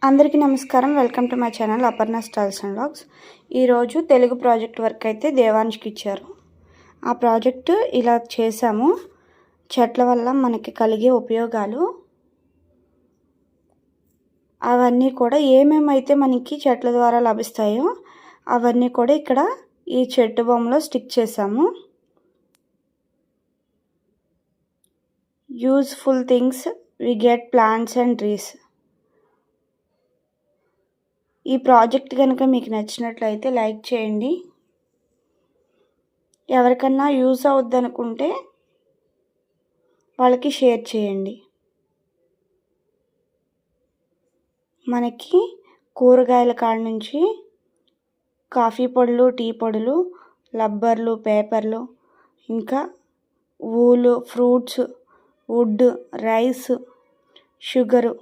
అందరికీ నమస్కారం. Welcome to my channel Aparna styles and vlogs. ఈరోజు తెలుగు ప్రాజెక్ట్ వర్క్ అయితే దేవాన్ష్కి ఇచ్చారు. ఆ ప్రాజెక్టు ఇలా చేశాము. చెట్ల వల్ల మనకి కలిగే ఉపయోగాలు అవన్నీ కూడా ఏమేమైతే మనకి చెట్ల ద్వారా లభిస్తాయో అవన్నీ కూడా ఇక్కడ ఈ చెట్టు బొమ్మలో స్టిక్ చేశాము. Useful things we get plants and trees. ఈ ప్రాజెక్ట్ కనుక మీకు నచ్చినట్లయితే లైక్ చేయండి. ఎవరికన్నా యూజ్ అవుద్ది అనుకుంటే వాళ్ళకి షేర్ చేయండి. మనకి కూరగాయల కాడ నుంచి కాఫీ పొడులు, టీ పొడులు, రబ్బర్లు, పేపర్లు, ఇంకా ఊలు, ఫ్రూట్స్, వుడ్, రైస్, షుగరు,